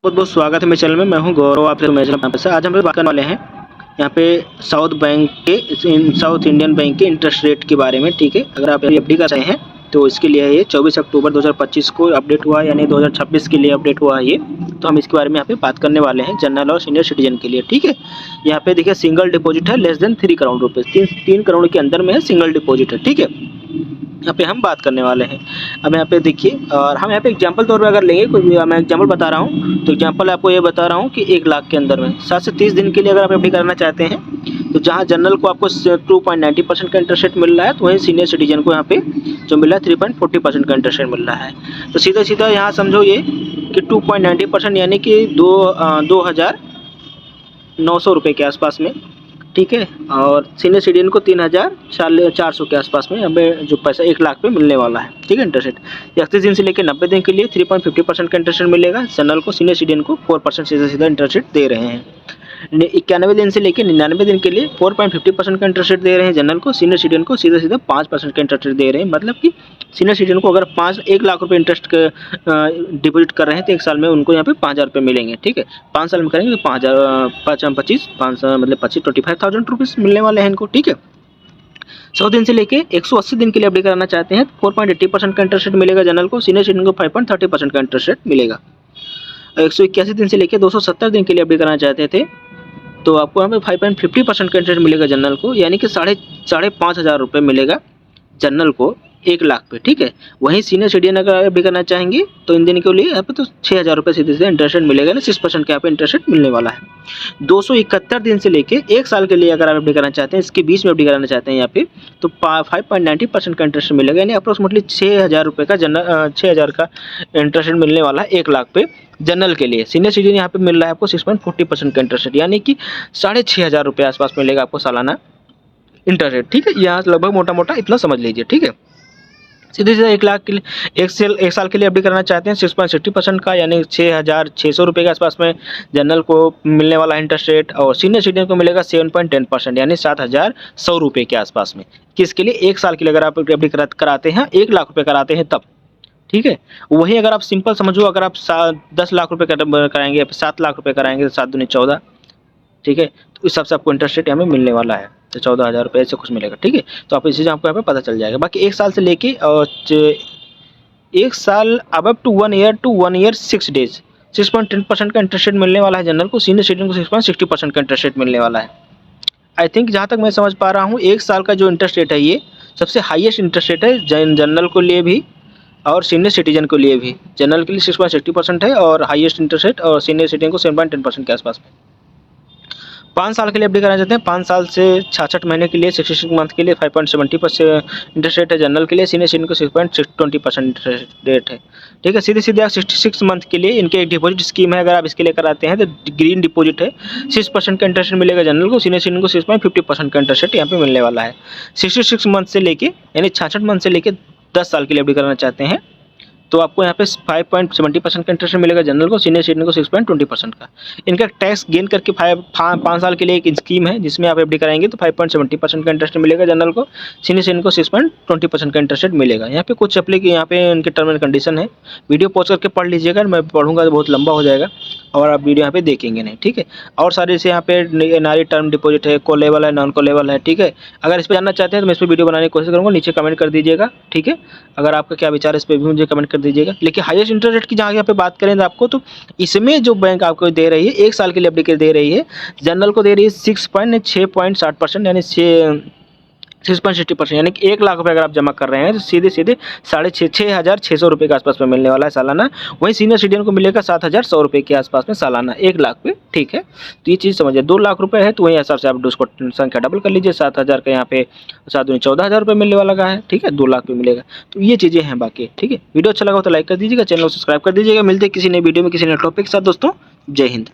बहुत बहुत स्वागत है मेरे चैनल में। मैं हूं गौरव, आपसे आज हम बात करने वाले हैं यहाँ पे साउथ इंडियन बैंक के इंटरेस्ट रेट के बारे में। ठीक है, अगर आप एफडी कर रहे हैं तो इसके लिए ये 24 अक्टूबर 2025 को अपडेट हुआ, यानी 2026 के लिए अपडेट हुआ है ये। तो हम इसके बारे में यहाँ पे बात करने वाले हैं जनरल और सीनियर सिटीजन के लिए। ठीक है, यहाँ पे देखिए सिंगल डिपॉजिट है लेस देन 3 करोड़ रुपये, 3 करोड़ के अंदर में है सिंगल डिपॉजिट है। ठीक है, यहाँ पे हम बात करने वाले हैं। अब यहाँ पे देखिए, और हम यहाँ पे एग्जांपल तौर पे अगर लेंगे, कोई मैं एग्जांपल बता रहा हूँ तो एग्जांपल आपको ये बता रहा हूँ कि 1 लाख के अंदर में 7 से 30 दिन के लिए अगर आप एफडी करना चाहते हैं तो जहाँ जनरल को आपको 2.90% का इंटरेस्ट रेट मिल रहा है, तो वहीं सीनियर सिटीजन को यहाँ पे जो मिल रहा है 3.40% का इंटरेस्ट रेट मिल रहा है। तो सीधा सीधा यहाँ समझो ये कि 2.90% यानी कि 2,900 रुपये के आसपास में। ठीक है, और सीनियर सिटीजन को 3,400 के आसपास में हमें जो पैसा 1 लाख पे मिलने वाला है। ठीक है, इंटरेस्ट रेट 31 दिन से लेकर 90 दिन के लिए 3.50% का इंटरेस्ट रेट मिलेगा जनरल को, सीनियर सिटीजन को 4% सीधा सीधा इंटरेस्ट रेट दे रहे हैं। 91 दिन से लेकर 99 दिन के लिए 4.50% का इंटरेस्ट रेट दे रहे हैं जनरल को, सीनियर सिटीजन को सीधा सीधा 5% का इंटरेस्ट रेट दे रहे हैं। मतलब कि सीनियर सिटीजन को अगर 1 लाख रुपये इंटरेस्ट डिपॉजिट कर रहे हैं तो 1 साल में उनको यहाँ पे 5,000 रुपये मिलेंगे। ठीक है, 5 साल में करेंगे तो 5,000 मतलब 25,000 रुपीज़ मिलने वाले हैं इनको। ठीक है, 100 दिन से लेके 180 दिन के लिए एफडी कराना चाहते हैं 4.80% का इंटरेस्ट रेट मिलेगा जनरल को, सीनियर सिटीजन को 5.30% का इंटरेस्ट रेट मिलेगा। 181 दिन से लेके 270 दिन के लिए एफडी कराना चाहते थे तो आपको यहाँ पे 5.50% का इंटरेस्ट मिलेगा जनरल को, यानी कि 5,500 रुपये मिलेगा जनरल को 1 लाख पे। ठीक है, वहीं सीनियर सिटीजन अगर भी करना चाहेंगे तो इन दिन के लिए यहाँ पे तो 6,000 रुपये सीधे सीधे इंटरेस्ट रेट मिलेगा ना, 6% का यहाँ पे इंटरेस्ट रेट मिलने वाला है। 271 दिन से लेके 1 साल के लिए अगर आप एफडी करना चाहते हैं, इसके बीच में एफडी कराना चाहते हैं यहाँ पे तो 5.90% का इंटरेस्ट मिलेगा, यानी अप्रोक्सीमेटली 6,000 रुपये का 6,000 का इंटरेस्ट रेट मिलने वाला है 1 लाख पे जनरल के लिए। सीनियर सिटीजन यहाँ पे मिल रहा है आपको 6.40% का इंटरेस्ट रेट, यानी कि 6,500 रुपये आसपास मिलेगा आपको सालाना इंटरेस्ट रेट। ठीक है, यहाँ लगभग मोटा मोटा इतना समझ लीजिए। ठीक है, सीधे सीधे 1 लाख के लिए 1 साल के लिए एफडी करना चाहते हैं 6.60% का, यानी 6,600 रुपये के आसपास में जनरल को मिलने वाला इंटरेस्ट रेट, और सीनियर सिटीजन को मिलेगा 7.10% यानी 7,100 रुपये के आसपास में। किसके लिए? 1 साल के लिए अगर आप एफडी कराते हैं, 1 लाख रुपये कराते हैं तब। ठीक है, वहीं अगर आप सिंपल समझो, अगर आप 10 लाख रुपये कराएंगे, 7 लाख रुपये कराएंगे तो 7 दूनी 14। ठीक है, तो इस हिसाब से आपको इंटरेस्ट रेट यहाँ पे मिलने वाला है, तो 14,000 रुपये ऐसे कुछ मिलेगा। ठीक है, तो आप इस चीज़ आपको यहाँ पे पता चल जाएगा। बाकी 1 साल से लेके 1 साल अब to 1 year to 1 year 6 days 6.10% का इंटरेस्ट रेट मिलने वाला है जनरल को, सीनियर सिटीजन को 6.60% का इंटरेस्ट रेट मिलने वाला है। आई थिंक जहाँ तक मैं समझ पा रहा हूँ 1 साल का जो इंटरेस्ट रेट है ये सबसे हाईएस्ट इंटरेस्ट रेट है जनरल को लिए भी और सीनियर सिटीजन के लिए भी। जनरल के लिए 6.60% है और हाईएस्ट इंटरेस्ट रेट, और सीनियर सिटीजन को 7.10% के आसपास में। 5 साल के लिए एफडी कराना चाहते हैं, 5 साल से 66 महीने के लिए 66 मंथ के लिए 5.70% इंटरेस्ट रेट है जनरल के लिए, सीनियर सिटीजन को 6.20% इंटरेस्ट रेट है। ठीक है, सीधे सीधे 66 मंथ के लिए इनके एक डिपॉजिट स्कीम है, अगर आप इसके लिए कराते हैं तो ग्रीन डिपॉजिट है, 6% का इंटरेस्ट मिलेगा जनरल को, सीनियर सिटीजन को 6.50% का इंटरेस्ट रेट यहाँ पे मिलने वाला है। 66 मंथ से लेके यानी 66 मंथ से लेके 10 साल के लिए एफडी कराना चाहते हैं तो आपको यहाँ पे 5.70% का इंटरेस्ट मिलेगा जनरल को, सीनियर सिटीजन को 6.20% का। इनका टैक्स गेन करके 5 साल के लिए एक स्कीम है जिसमें आप एफडी कराएंगे तो 5.70% का इंटरेस्ट मिलेगा जनरल को, सीनियर सिटीजन को 6.20% का इंटरेस्ट रेट मिलेगा। यहाँ पे कुछ यहाँ पे इनके टर्म एंड कंडीशन है, वीडियो पॉज करके पढ़ लीजिएगा, मैं पढ़ूंगा तो बहुत लंबा हो जाएगा और आप वीडियो यहाँ पे देखेंगे नहीं। ठीक है, और सारे से यहाँ पे एनआरई टर्म डिपॉजिट है, कॉलेबल है, नॉन कॉलेबल है। ठीक है, अगर इस पर जानना चाहते हैं तो मैं इस पर वीडियो बनाने की कोशिश करूँगा, नीचे कमेंट कर दीजिएगा। ठीक है, अगर आपका क्या विचार है इस पर भी मुझे कमेंट कर दीजिएगा। लेकिन हाईएस्ट इंटरेस्ट रेट की जहाँ यहाँ पे बात करें तो आपको, तो इसमें जो बैंक आपको दे रही है 1 साल के लिए एफडी के दे रही है, जनरल को दे रही है 6.60%, यानी 6.60%, यानी कि 1 लाख रुपये अगर आप जमा कर रहे हैं तो सीधे सीधे 6,600 रुपये के आसपास में मिलने वाला है सालाना। वहीं सीनियर सिटीजन को मिलेगा 7,100 रुपये के आसपास में सालाना 1 लाख पे। ठीक है, तो ये चीज़ समझिए, 2 लाख रुपये है तो वही हिसाब से आप उसको संख्या डबल कर लीजिए, 7,000 का यहाँ पे 7 दूनी 14,000 रुपये मिलने वाला का है। ठीक है, 2 लाख पे मिलेगा। तो ये चीज़ें हैं बाकी। ठीक है, वीडियो अच्छा लगा तो लाइक कर दीजिएगा, चैनल को सब्सक्राइब कर दीजिएगा। मिलते हैं किसी नई वीडियो में किसी नए टॉपिक के साथ दोस्तों। जय हिंद।